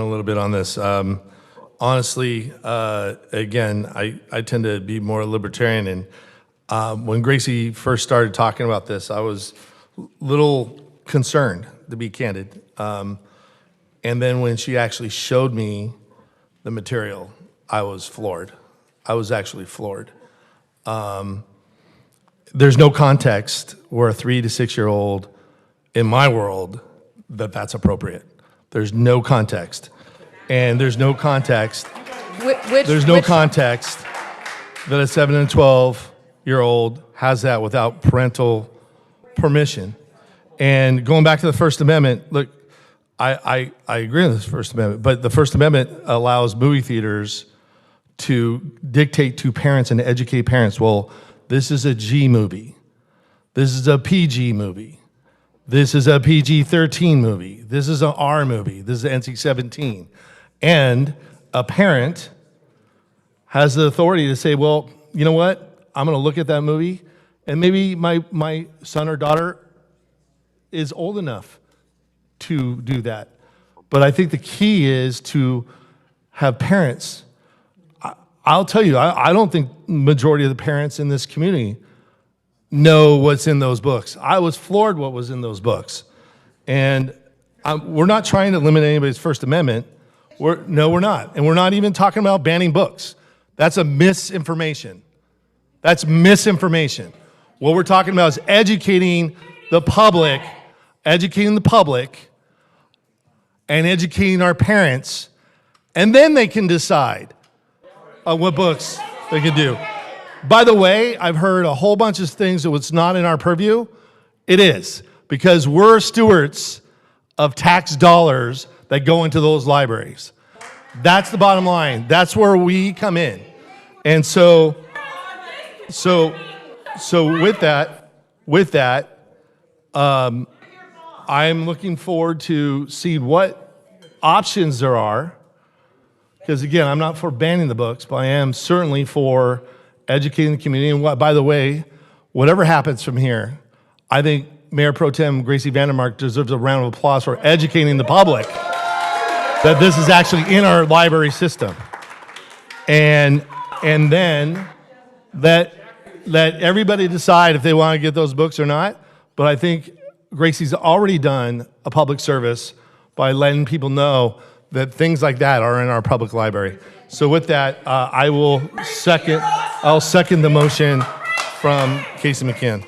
A little bit on this. Honestly, again, I tend to be more libertarian, and when Gracie first started talking about this, I was a little concerned, to be candid. And then when she actually showed me the material, I was floored. I was actually floored. There's no context where a 3 to 6 year old, in my world, that's appropriate. There's no context. And there's no context. Context that a 7 and 12-year-old has that without parental permission. And going back to the First Amendment, look, I agree with the First Amendment, but the First Amendment allows movie theaters to dictate to parents and educate parents, well, this is a G movie. This is a PG movie. This is a PG-13 movie. This is an R movie. This is an NC-17. And a parent has the authority to say, well, you know what? I'm going to look at that movie, and maybe my son or daughter is old enough to do that. But I think the key is to have parents. I'll tell you, I don't think the majority of the parents in this community know what's in those books. I was floored what was in those books. And we're not trying to limit anybody's First Amendment. No, we're not. And we're not even talking about banning books. That's a misinformation. That's misinformation. What we're talking about is educating the public and educating our parents, and then they can decide what books they can do. By the way, I've heard a whole bunch of things that was not in our purview. It is, because we're stewards of tax dollars that go into those libraries. That's the bottom line. That's where we come in. And so with that, I'm looking forward to see what options there are. Because again, I'm not for banning the books, but I am certainly for educating the community. And by the way, whatever happens from here, I think Mayor Pro Tem Gracie Vandermark deserves a round of applause for educating the public that this is actually in our library system. And then let everybody decide if they want to get those books or not. But I think Gracie's already done a public service by letting people know that things like that are in our public library. So with that, I'll second the motion from Casey McKinn.